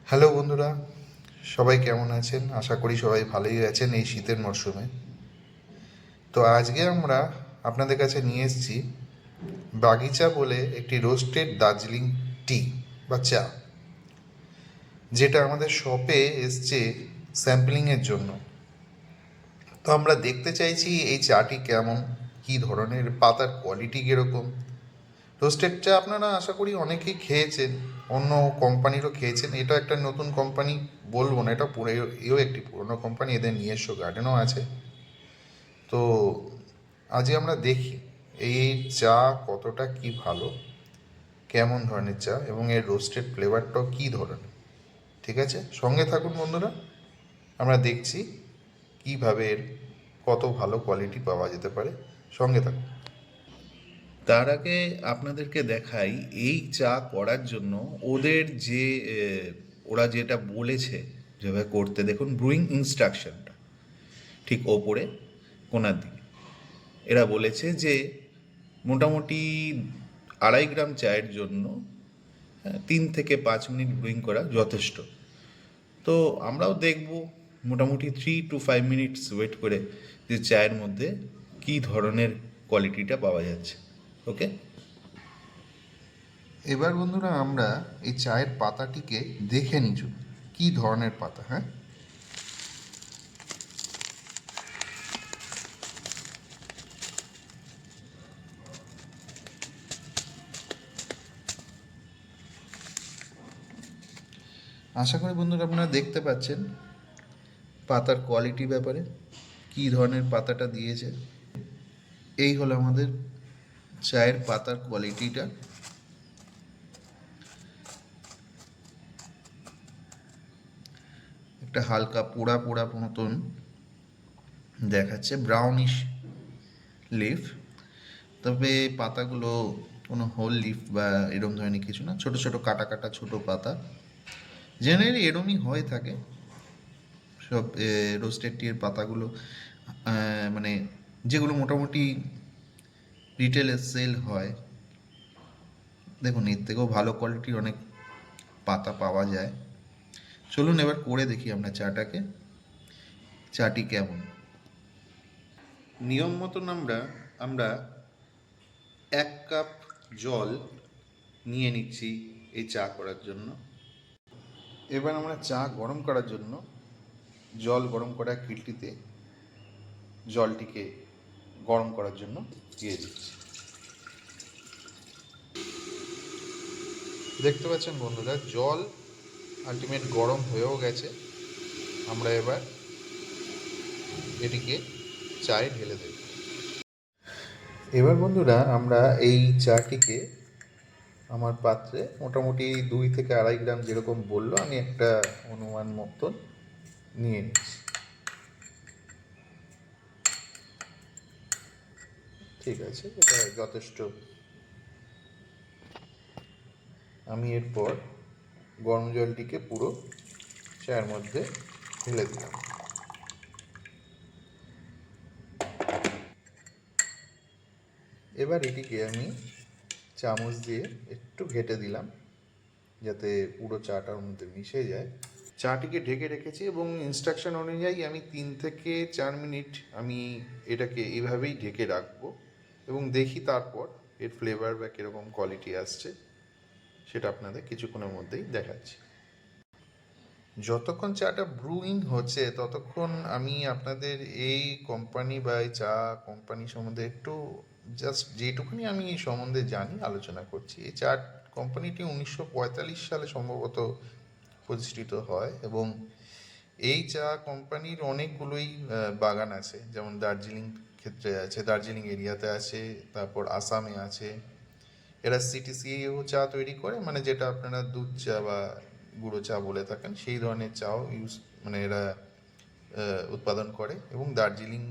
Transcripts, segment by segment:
Hello বন্ধুরা, সবাই কেমন আছেন? আশা করি সবাই ভালোই আছেন এই শীতের মরশুমে। তো আজকে আমরা আপনাদের কাছে নিয়ে এসেছি বাগিচা বলে একটি রোস্টেড দার্জিলিং টি বা চা, যেটা আমাদের শপে এসছে স্যাম্পলিংয়ের জন্য। তো আমরা দেখতে চাইছি এই চাটি কেমন, কী ধরনের, পাতার কোয়ালিটি কীরকম। রোস্টেড চা আপনারা আশা করি অনেকেই খেয়েছেন, অন্য কোম্পানিরও খেয়েছেন। এটা একটা নতুন কোম্পানি বলবো না, এটা পুরো এও একটি পুরনো কোম্পানি, এদের নিজস্ব গার্ডেনও আছে। তো আজকে আমরা দেখি এই চা কতটা কি ভালো, কেমন ধরনের চা, এবং এর রোস্টেড ফ্লেভারটাও কী ধরনের। ঠিক আছে, সঙ্গে থাকুন বন্ধুরা, আমরা দেখছি কীভাবে এর কত ভালো কোয়ালিটি পাওয়া যেতে পারে। সঙ্গে থাকুন। তার আগে আপনাদেরকে দেখাই এই চা করার জন্য ওদের যে ওরা যেটা বলেছে যেভাবে করতে। দেখুন ব্রুইং ইনস্ট্রাকশনটা ঠিক ওপরে কোনার দিকে এরা বলেছে যে মোটামুটি 2.5 গ্রাম চায়ের জন্য 3 থেকে 5 মিনিট ব্রুইং করা যথেষ্ট। তো আমরাও দেখব মোটামুটি 3 to 5 মিনিটস ওয়েট করে যে চায়ের মধ্যে কী ধরনের কোয়ালিটিটা পাওয়া যাচ্ছে। ওকে, এবার বন্ধুরা আমরা এই চায়ের পাতাটিকে দেখে নিচ্ছি কী ধরনের পাতা। হ্যাঁ, আশা করি বন্ধুরা আপনারা দেখতে পাচ্ছেন পাতার কোয়ালিটি ব্যাপারে কী ধরনের পাতাটা দিয়েছে। এই হলো আমাদের চায়ের পাতার কোয়ালিটিটা। একটা হালকা পোড়া পোড়া মতন দেখাচ্ছে, ব্রাউনিশ লিফ। তবে পাতাগুলো কোনো হোল লিফ বা এরম ধরনের কিছু না, ছোট ছোট কাটা কাটা ছোট পাতা। জেনারেলি এরমই হয়ে থাকে সব রোস্টেড টিয়ের পাতাগুলো, মানে যেগুলো মোটামুটি রিটেলে সেল হয়। দেখুন এর থেকেও ভালো কোয়ালিটির অনেক পাতা পাওয়া যায়। চলুন এবার করে দেখি আমরা চাটি কেমন। নিয়ম মতন আমরা 1 কাপ জল নিয়ে নিচ্ছি এই চা করার জন্য। এবার আমরা চা গরম করার জন্য জল গরম করা কেটলিতে জলটিকে গরম করার জন্য দিয়ে দিচ্ছি। দেখতে পাচ্ছেন বন্ধুরা, জল আলটিমেট গরম হয়েও গেছে। আমরা এবার এটিকে চায়ে ঢেলে দেব। এবার বন্ধুরা আমরা এই চাটিকে আমার পাত্রে মোটামুটি 2 থেকে 2.5 গ্রাম যেরকম বললো, আমি একটা অনুমান মতন নিয়ে নিচ্ছি। ঠিক আছে, এটা যথেষ্ট। আমি এরপর গরম জলটিকে পুরো চায়ের মধ্যে ঢেলে দিলাম। এবার এটিকে আমি চামচ দিয়ে একটু ঘেঁটে দিলাম যাতে পুরো চাটার মধ্যে মিশে যায়। চাটিকে ঢেকে রেখেছি এবং ইনস্ট্রাকশন অনুযায়ী আমি 3 থেকে 4 মিনিট আমি এটাকে এভাবেই ঢেকে রাখবো এবং দেখি তারপর এর ফ্লেভার বা কীরকম কোয়ালিটি আসছে সেটা আপনাদের কিছুক্ষণের মধ্যেই দেখাচ্ছি। যতক্ষণ চাটা ব্রুইং হচ্ছে ততক্ষণ আমি আপনাদের এই কোম্পানি বা এই চা কোম্পানি সম্বন্ধে একটু জাস্ট যেটুকুনি আমি এই সম্বন্ধে জানি আলোচনা করছি। এই চা কোম্পানিটি 1945 সালে সম্ভবত প্রতিষ্ঠিত হয় এবং এই চা কোম্পানির অনেকগুলোই বাগান আছে, যেমন দার্জিলিং ক্ষেত্রে আছে, দার্জিলিং এরিয়াতে আছে, তারপর আসামে আছে। এরা সিটিসিও চা তৈরি করে, মানে যেটা আপনারা দুধ চা বা গুঁড়ো চা বলে থাকেন সেই ধরনের চাও মানে এরা উৎপাদন করে। এবং দার্জিলিং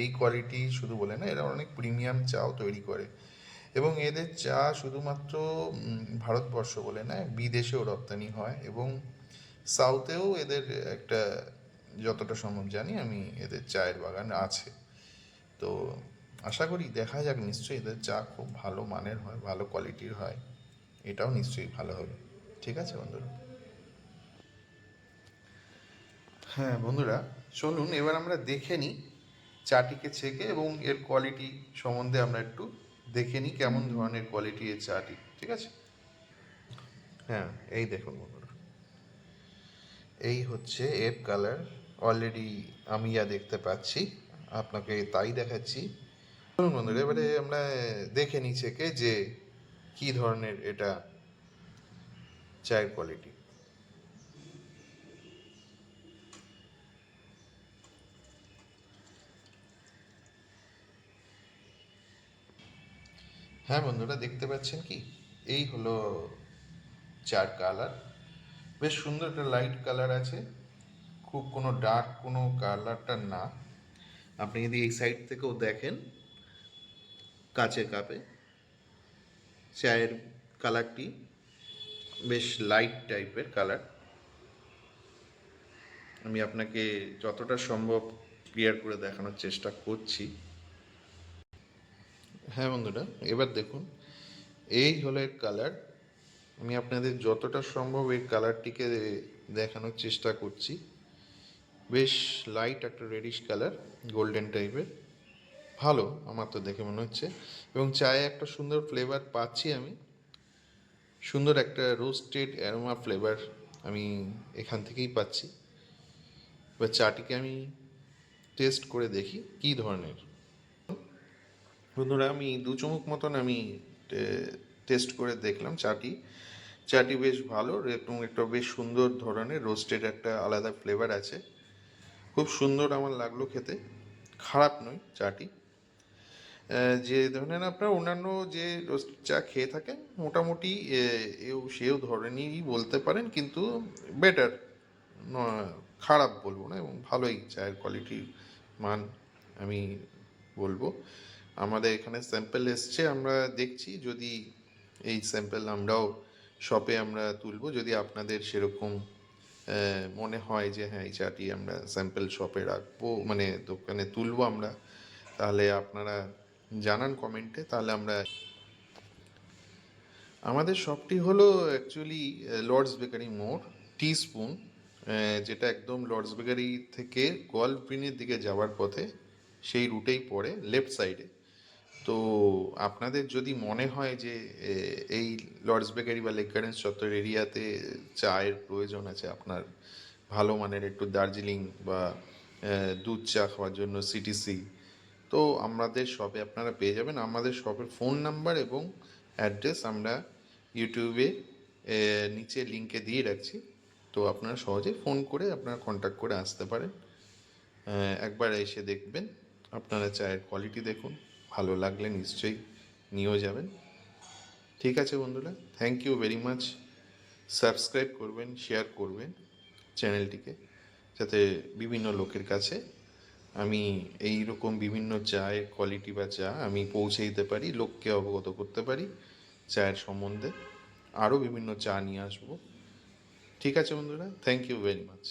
এই কোয়ালিটি শুধু বলে না, এরা অনেক প্রিমিয়াম চাও তৈরি করে এবং এদের চা শুধুমাত্র ভারতবর্ষ বলে না, বিদেশেও রপ্তানি হয় এবং সাউথেও এদের একটা, যতটা সম্ভব জানি আমি, এদের চায়ের বাগান আছে। তো আশা করি দেখা যাক, নিশ্চয়ই এদের চা খুব ভালো মানের হয়, ভালো কোয়ালিটির হয়, এটাও নিশ্চয়ই ভালো হবে। ঠিক আছে বন্ধুরা। হ্যাঁ বন্ধুরা, চলুন এবার আমরা দেখে নিই চাটিকে ছেঁকে, এবং এর কোয়ালিটি সম্বন্ধে আমরা একটু দেখে নিই কেমন ধরনের কোয়ালিটি এর চাটি। ঠিক আছে? হ্যাঁ, এই দেখুন বন্ধুরা, এই হচ্ছে এর কালার। অলরেডি আমি যা দেখতে পাচ্ছি আপনাকে তাই দেখাচ্ছি। চলুন বন্ধুরা, এবারে আমরা দেখে নিই ছেঁকে যে কি ধরনের এটা চায়ের কোয়ালিটি। হ্যাঁ বন্ধুরা, দেখতে পাচ্ছেন কি, এই হলো চার কালার। বেশ সুন্দর একটা লাইট কালার আছে, খুব কোনো ডার্ক কোনো কালারটা না। আপনি যদি এই সাইড থেকেও দেখেন কাচের কাপে, চায়ের কালারটি বেশ লাইট টাইপের কালার। আমি আপনাকে যতটা সম্ভব ক্লিয়ার করে দেখানোর চেষ্টা করছি। হ্যাঁ বন্ধুরা, এবার দেখুন, এই হলো এর কালার। আমি আপনাদের যতটা সম্ভব এই কালারটিকে দেখানোর চেষ্টা করছি। বেশ লাইট একটা রেডিশ কালার, গোল্ডেন টাইপের। ভালো, আমার তো দেখে মনে হচ্ছে। এবং চায়ে একটা সুন্দর ফ্লেভার পাচ্ছি আমি, সুন্দর একটা রোস্টেড অ্যারোমা ফ্লেভার আমি এখান থেকেই পাচ্ছি। এবার চাটিকে আমি টেস্ট করে দেখি কী ধরনের। বন্ধুরা, আমি 2 চুমুক মতন আমি টেস্ট করে দেখলাম চাটি। চাটি বেশ ভালো, এবং একটা বেশ সুন্দর ধরনের রোস্টেড একটা আলাদা ফ্লেভার আছে। খুব সুন্দর আমার লাগলো খেতে, খারাপ নয় চাটি। যে ধরেন আপনার অন্যান্য যে রোস্ট চা খেয়ে থাকেন মোটামুটি সেও ধরনেরই বলতে পারেন, কিন্তু বেটার, খারাপ বলবো না, এবং ভালোই চায়ের কোয়ালিটির মান আমি বলবো। আমাদের এখানে স্যাম্পেল এসছে, আমরা দেখছি যদি এই স্যাম্পেল আমরাও শপে আমরা তুলবো, যদি আপনাদের সেরকম মনে হয় যে হ্যাঁ এই চাটি আমরা স্যাম্পেল শপে রাখবো, মানে দোকানে তুলবো আমরা, তাহলে আপনারা জানান কমেন্টে, তাহলে আমরা। আমাদের শপটি হলো অ্যাকচুয়ালি লর্ডস বেকারি মোড়, টি স্পুন, যেটা একদম লর্ডস বেকারি থেকে গল্ফ গ্রিনের দিকে যাওয়ার পথে, সেই রুটেই পড়ে, লেফট সাইডে। তো আপনাদের যদি মনে হয় যে এই লর্ডস বেকারি বা লেক গার্ডেন্স চত্বর এরিয়াতে চায়ের প্রয়োজন আছে আপনার, ভালো মানের একটু দার্জিলিং বা দুধ চা খাওয়ার জন্য সিটিসি, তো আমাদের শপে আপনারা পেয়ে যাবেন। আমাদের শপের ফোন নাম্বার এবং অ্যাড্রেস আমরা ইউটিউবে নিচে লিঙ্কে দিয়ে রাখছি, তো আপনারা সহজে ফোন করে আপনারা কন্ট্যাক্ট করে আসতে পারেন। একবার এসে দেখবেন, আপনারা চায়ের কোয়ালিটি দেখুন, ভালো লাগলে নিশ্চয়ই নিয়েও যাবেন। ঠিক আছে বন্ধুরা, thank you very much. Subscribe করবেন, শেয়ার করবেন চ্যানেলটিকে, যাতে বিভিন্ন লোকের কাছে আমি এই রকম বিভিন্ন চায়ের কোয়ালিটি বা চা আমি পৌঁছে দিতে পারি, লোককে অবগত করতে পারি চায়ের সম্বন্ধে। আরও বিভিন্ন চা নিয়ে আসবো। ঠিক আছে বন্ধুরা, থ্যাংক ইউ ভেরি মাচ।